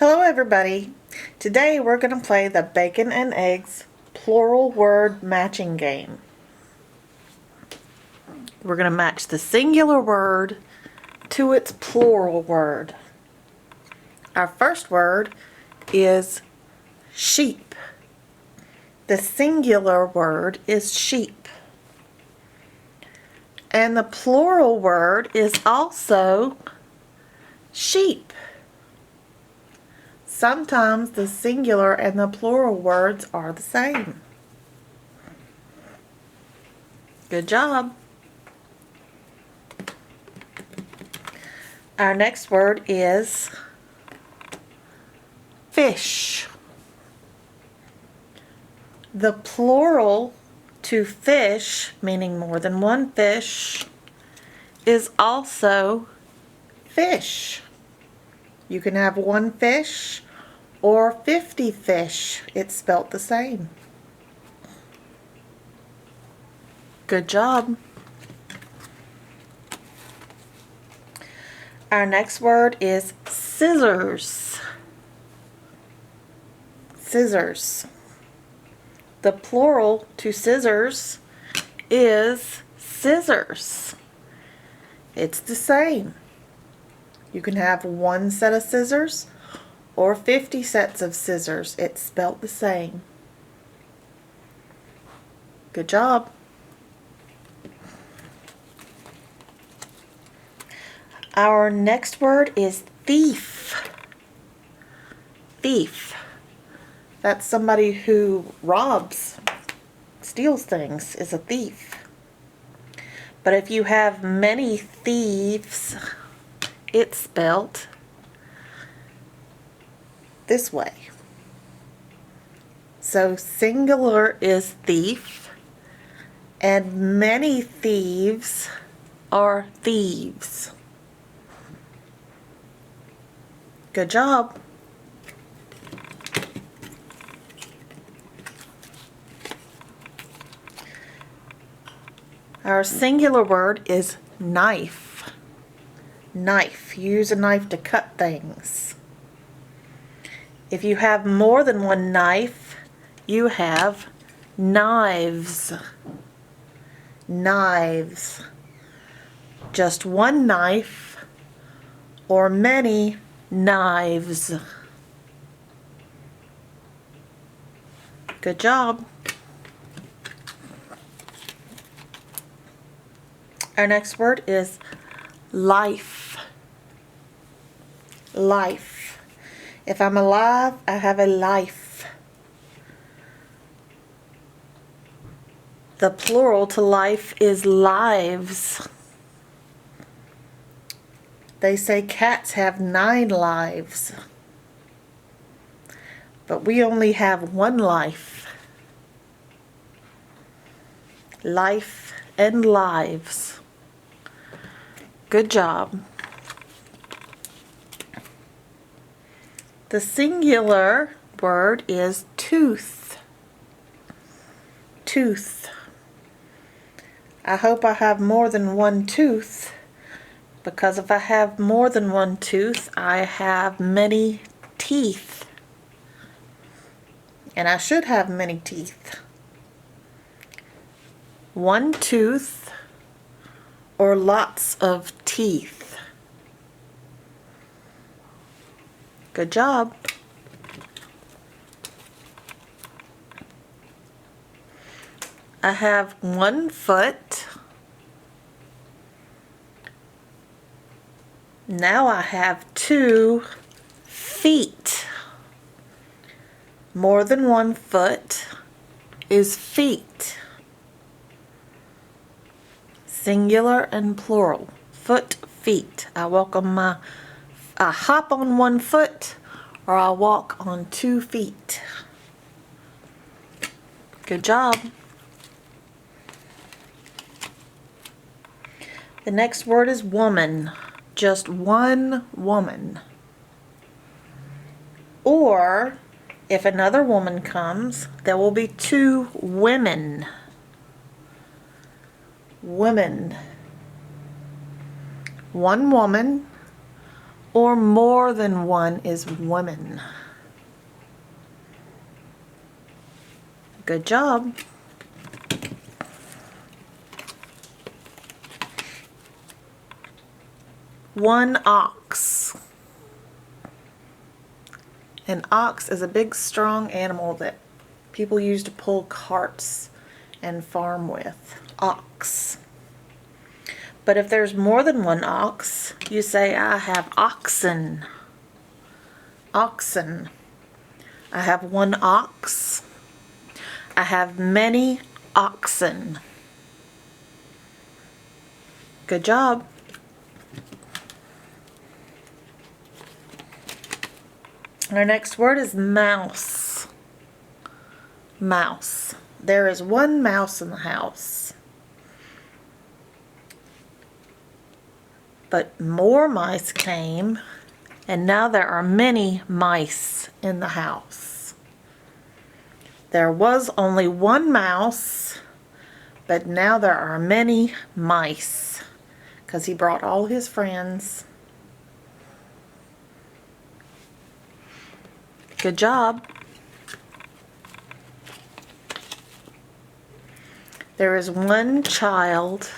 Hello everybody. Today we're going to play the bacon and eggs plural word matching game. We're going to match the singular word to its plural word. Our first word is sheep. The singular word is sheep. And the plural word is also sheep. Sometimes the singular and the plural words are the same. Good job. Our next word is fish. The plural to fish, meaning more than one fish, is also fish. You can have one fish or 50 fish. It's spelt the same. Good job. Our next word is scissors. Scissors. The plural to scissors is scissors. It's the same. You can have one set of scissors or 50 sets of scissors. It's spelt the same. Good job. Our next word is thief. Thief. That's somebody who robs, steals things, is a thief. But if you have many thieves, it's spelled this way. So singular is thief, and many thieves are thieves. Good job. Our singular word is knife. Knife. You use a knife to cut things. If you have more than one knife, you have knives. Knives. Just one knife or many knives. Good job. Our next word is life. Life. If I'm alive, I have a life. The plural to life is lives. They say cats have 9 lives, but we only have one life. Life and lives. Good job. The singular word is tooth. Tooth. I hope I have more than one tooth, because if I have more than one tooth, I have many teeth. And I should have many teeth. One tooth or lots of teeth. Good job. I have 1 foot. Now I have 2 feet. More than 1 foot is feet. Singular and plural. Foot, feet. I hop on 1 foot, or I walk on 2 feet. Good job. The next word is woman. Just one woman. Or, if another woman comes, there will be 2 women. Women. One woman or more than one is women. Good job. One ox. An ox is a big, strong animal that people use to pull carts and farm with. Ox. But if there's more than one ox, you say, I have oxen. Oxen. I have one ox. I have many oxen. Good job. Our next word is mouse. Mouse. There is one mouse in the house. But more mice came, and now there are many mice in the house. There was only one mouse, but now there are many mice, because he brought all his friends. Good job. There is one child.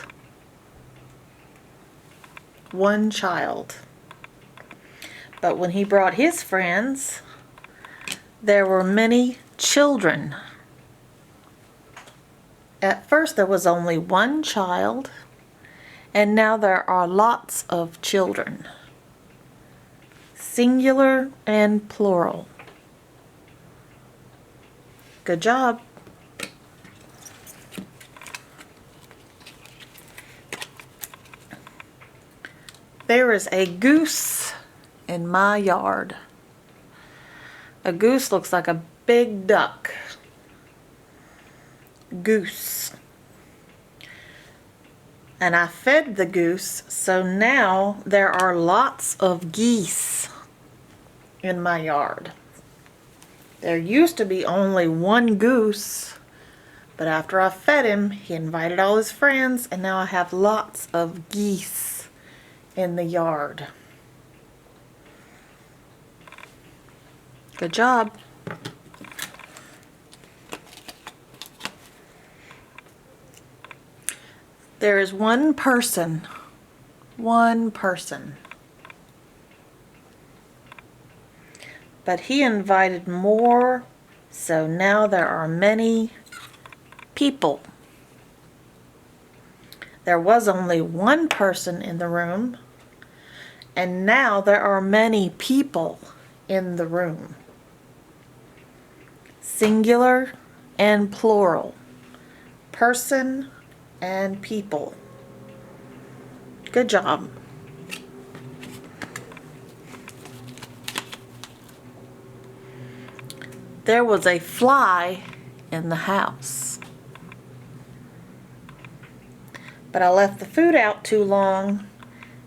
One child. But when he brought his friends, there were many children. At first there was only one child, and now there are lots of children. Singular and plural. Good job. There is a goose in my yard. A goose looks like a big duck. Goose. And I fed the goose, so now there are lots of geese in my yard. There used to be only one goose, but after I fed him, he invited all his friends, and now I have lots of geese in the yard. Good job. There is one person. One person. But he invited more, so now there are many people. There was only one person in the room, and now there are many people in the room. Singular and plural. Person and people. Good job. There was a fly in the house. But I left the food out too long,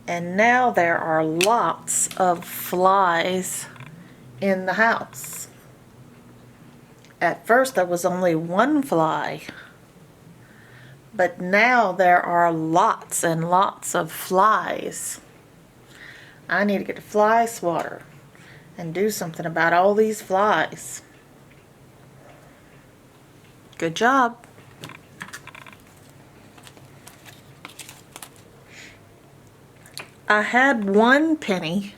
and now there are lots of flies in the house. At first there was only one fly, but now there are lots and lots of flies. I need to get a fly swatter and do something about all these flies. Good job. I had 1 penny,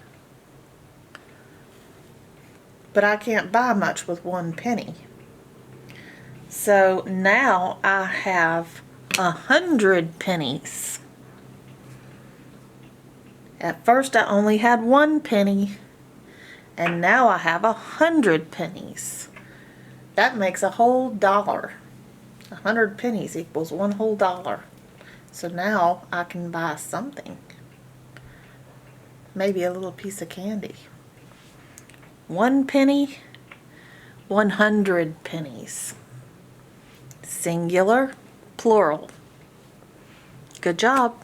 but I can't buy much with 1 penny. So now I have 100 pennies. At first I only had 1 penny, and now I have 100 pennies. That makes a whole dollar. 100 pennies equals 1 whole dollar. So now I can buy something. Maybe a little piece of candy. 1 penny, 100 pennies. Singular, plural. Good job.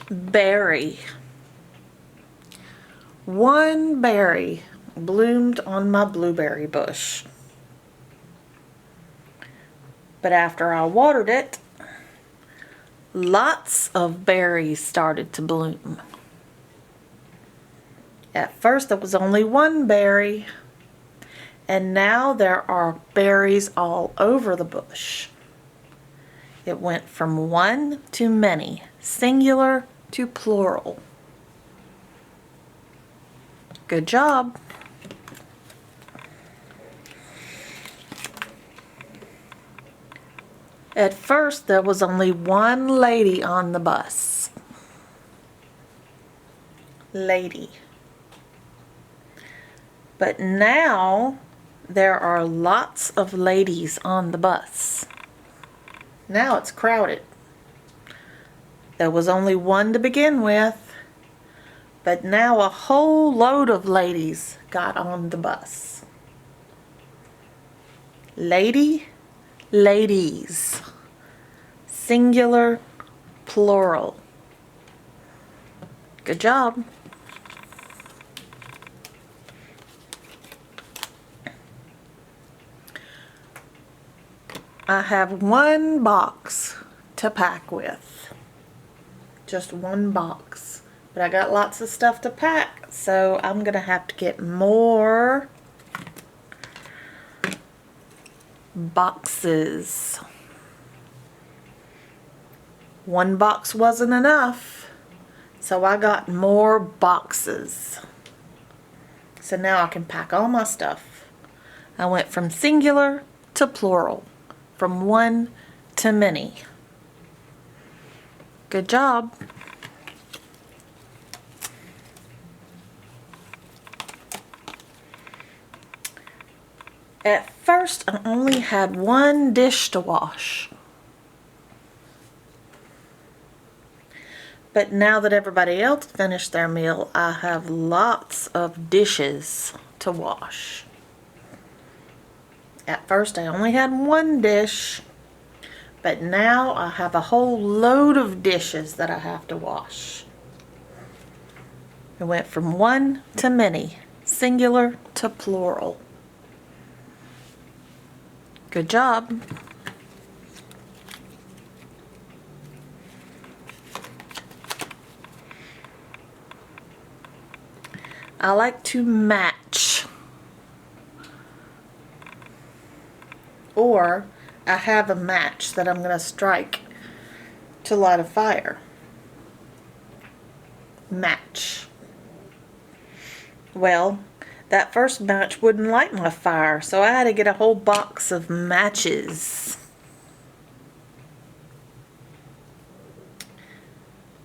Berry. 1 berry bloomed on my blueberry bush. But after I watered it, lots of berries started to bloom. At first there was only one berry, and now there are berries all over the bush. It went from one to many, singular to plural. Good job. At first there was only one lady on the bus. Lady. But now there are lots of ladies on the bus. Now it's crowded. There was only one to begin with, but now a whole load of ladies got on the bus. Lady, ladies. Singular, plural. Good job. I have one box to pack with. Just one box. But I got lots of stuff to pack, so I'm gonna have to get more boxes. One box wasn't enough, so I got more boxes. So now I can pack all my stuff. I went from singular to plural, from one to many. Good job. At first, I only had one dish to wash. But now that everybody else finished their meal, I have lots of dishes to wash. At first, I only had one dish, but now I have a whole load of dishes that I have to wash. It went from one to many, singular to plural. Good job. I like to match. Or I have a match that I'm going to strike to light a fire. Match. Well, that first match wouldn't light my fire, so I had to get a whole box of matches.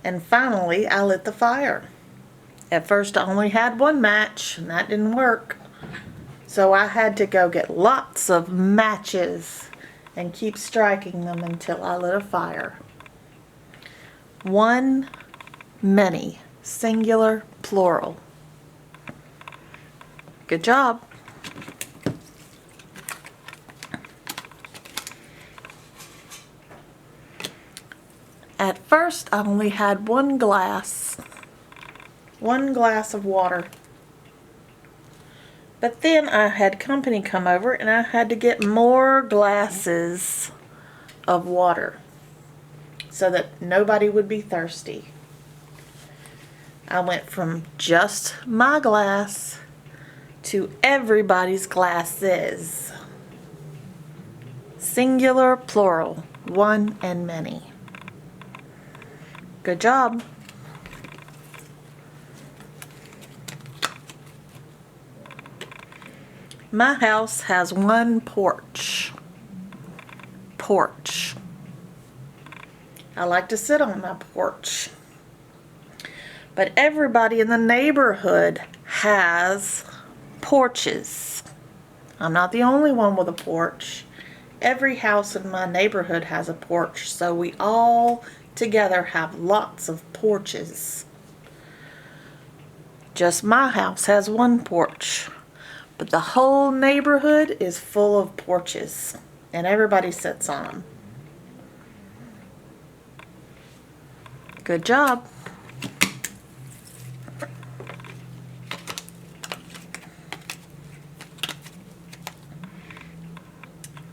And finally, I lit the fire. At first, I only had one match, and that didn't work. So I had to go get lots of matches and keep striking them until I lit a fire. One, many, singular, plural. Good job. At first, I only had one glass of water. But then I had company come over and I had to get more glasses of water so that nobody would be thirsty. I went from just my glass to everybody's glasses. Singular, plural, one and many. Good job. My house has one porch. Porch. I like to sit on my porch. But everybody in the neighborhood has porches. I'm not the only one with a porch. Every house in my neighborhood has a porch, so we all together have lots of porches. Just my house has one porch. But the whole neighborhood is full of porches, and everybody sits on them. Good job.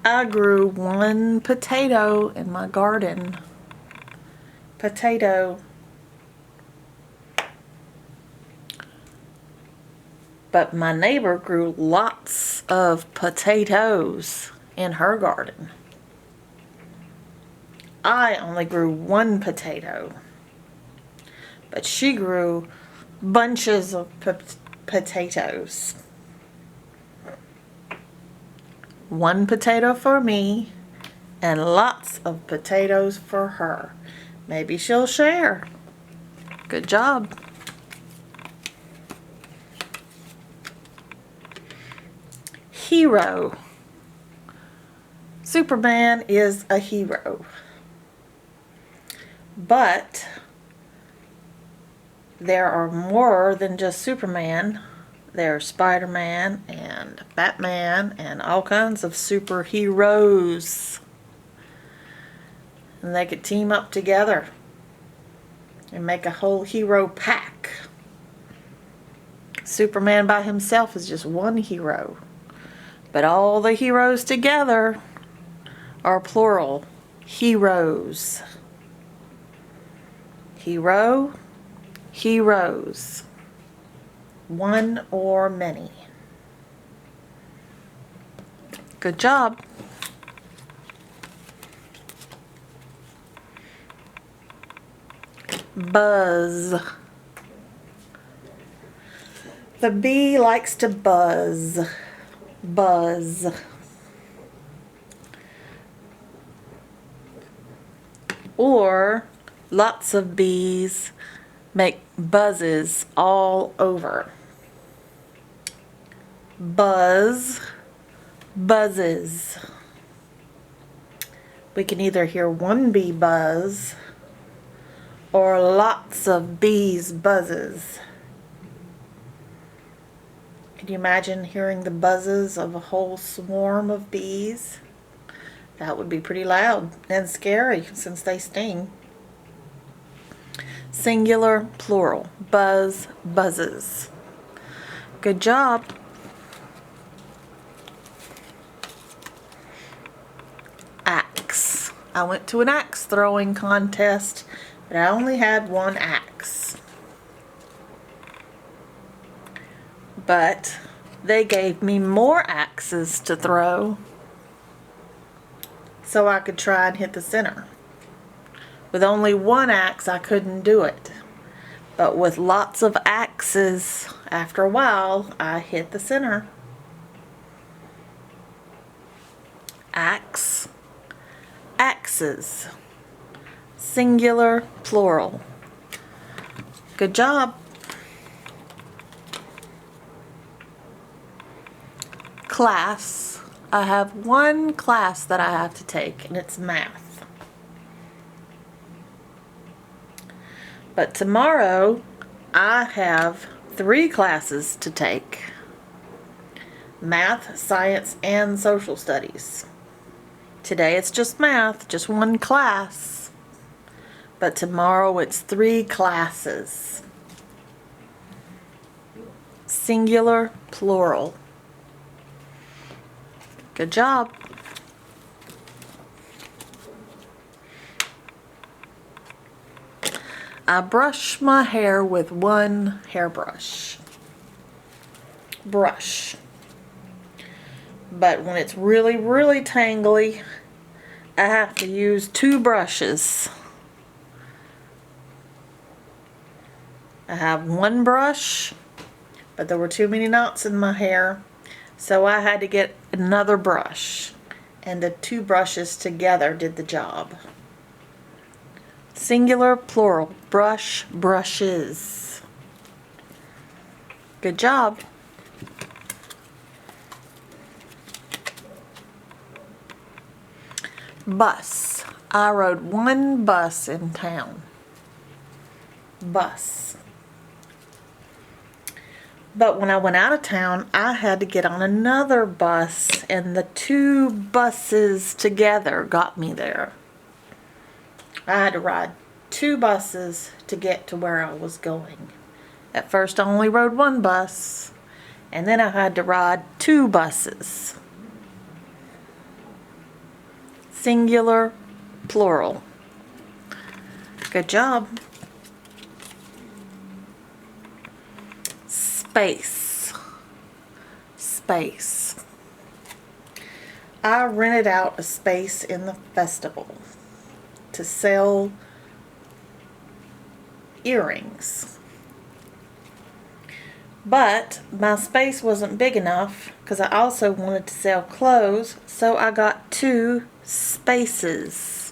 I grew one potato in my garden. potato. But my neighbor grew lots of potatoes in her garden. I only grew one potato, but she grew bunches of potatoes. One potato for me and lots of potatoes for her. Maybe she'll share. Good job. Hero. Superman is a hero. But there are more than just Superman. There's Spider-Man and Batman and all kinds of superheroes. And they could team up together and make a whole hero pack. Superman by himself is just one hero. But all the heroes together are plural. Heroes. Hero, heroes. One or many. Good job. Buzz. The bee likes to buzz. Buzz. Or lots of bees make buzzes all over. Buzz, buzzes. We can either hear one bee buzz or lots of bees buzzes. Can you imagine hearing the buzzes of a whole swarm of bees? That would be pretty loud and scary since they sting. Singular, plural. Buzz, buzzes. Good job. Axe. I went to an axe throwing contest, but I only had one axe. But they gave me more axes to throw so I could try and hit the center. With only one axe, I couldn't do it. But with lots of axes, after a while, I hit the center. Axe, axes. Singular, plural. Good job. Class. I have one class that I have to take, and it's math. But tomorrow, I have 3 classes to take. Math, science, and social studies. Today it's just math, just one class. But tomorrow it's 3 classes. Singular, plural. Good job. I brush my hair with one hairbrush. Brush. But when it's really, really tangly, I have to use 2 brushes. I have one brush, but there were too many knots in my hair, so I had to get another brush. And the 2 brushes together did the job. Singular, plural. Brush, brushes. Good job. Bus. I rode one bus in town. Bus. But when I went out of town, I had to get on another bus, and the 2 buses together got me there. I had to ride 2 buses to get to where I was going. At first I only rode one bus, and then I had to ride 2 buses. Singular, plural. Good job. Space. Space. I rented out a space in the festival to sell earrings. But my space wasn't big enough because I also wanted to sell clothes, so I got 2 spaces.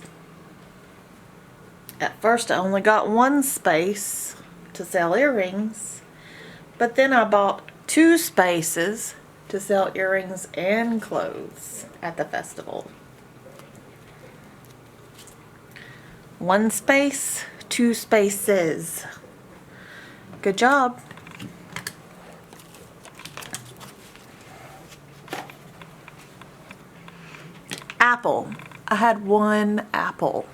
At first I only got 1 space to sell earrings, but then I bought 2 spaces to sell earrings and clothes at the festival. 1 space, 2 spaces. Good job. Apple. I had 1 apple.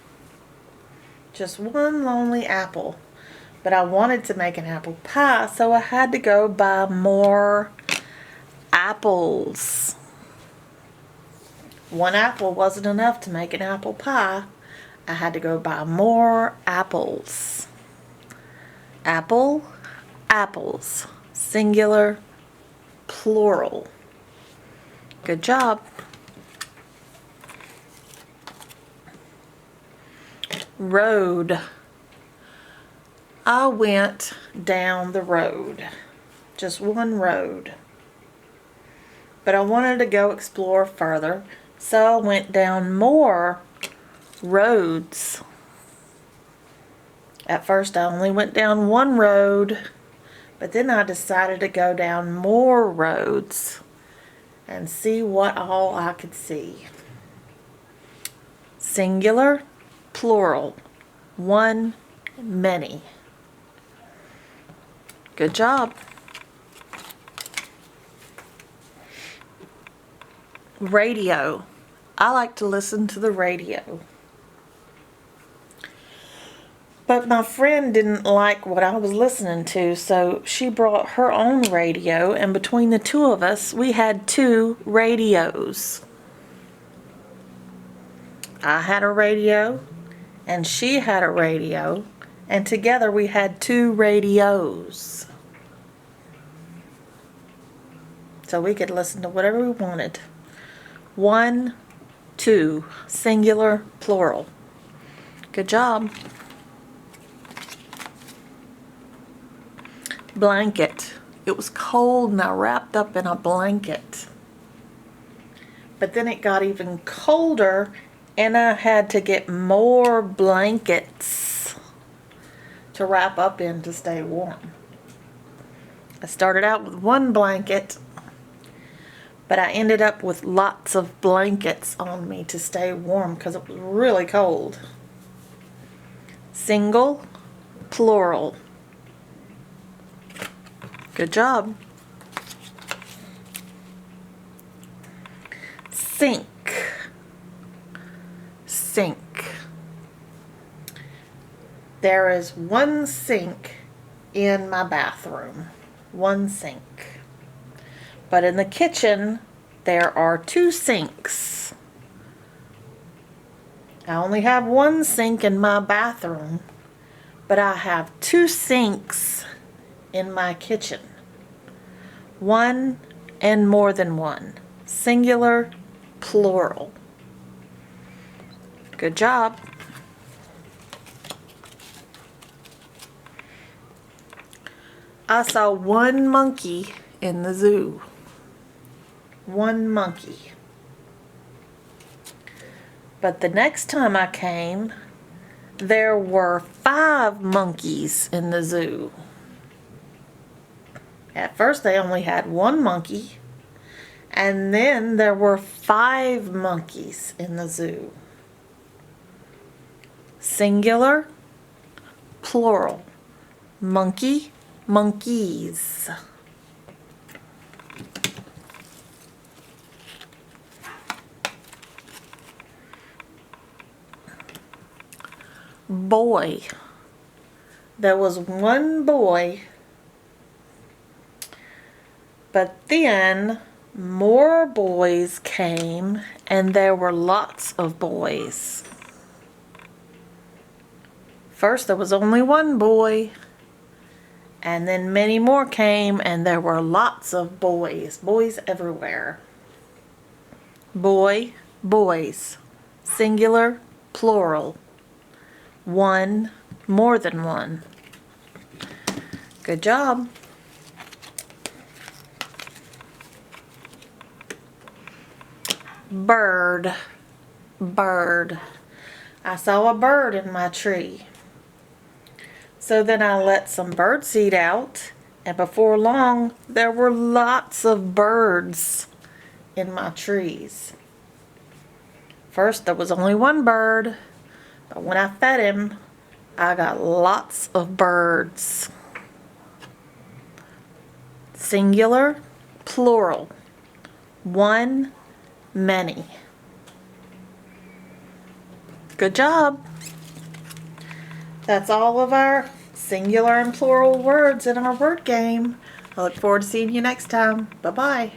Just 1 lonely apple. But I wanted to make an apple pie, so I had to go buy more apples. 1 apple wasn't enough to make an apple pie. I had to go buy more apples. Apple, apples. Singular, plural. Good job. Road. I went down the road. Just 1 road. But I wanted to go explore further, so I went down more roads. At first I only went down 1 road, but then I decided to go down more roads and see what all I could see. Singular, plural. 1, many. Good job. Radio. I like to listen to the radio. But my friend didn't like what I was listening to, so she brought her own radio, and between the 2 of us, we had 2 radios. I had a radio, and she had a radio, and together we had 2 radios. So we could listen to whatever we wanted. 1, 2, singular, plural. Good job. Blanket. It was cold and I wrapped up in a blanket. But then it got even colder and I had to get more blankets to wrap up in to stay warm. I started out with 1 blanket, but I ended up with lots of blankets on me to stay warm because it was really cold. Single, plural. Good job. Sink. Sink. There is 1 sink in my bathroom. 1 sink. But in the kitchen, there are 2 sinks. I only have 1 sink in my bathroom, but I have 2 sinks in my kitchen. 1 and more than 1. Singular, plural. Good job. I saw 1 monkey in the zoo. 1 monkey. But the next time I came, there were 5 monkeys in the zoo. At first they only had 1 monkey, and then there were 5 monkeys in the zoo. Singular, plural. Monkey, monkeys. Boy. There was 1 boy, but then more boys came and there were lots of boys. First there was only one boy, and then many more came, and there were lots of boys. Boys everywhere. Boy, boys. Singular, plural. One, more than one. Good job. Bird, bird. I saw a bird in my tree. So then I let some bird seed out, and before long there were lots of birds in my trees. First there was only one bird, but when I fed him, I got lots of birds. Singular, plural. One, many. Good job. That's all of our singular and plural words in our word game. I look forward to seeing you next time. Bye-bye.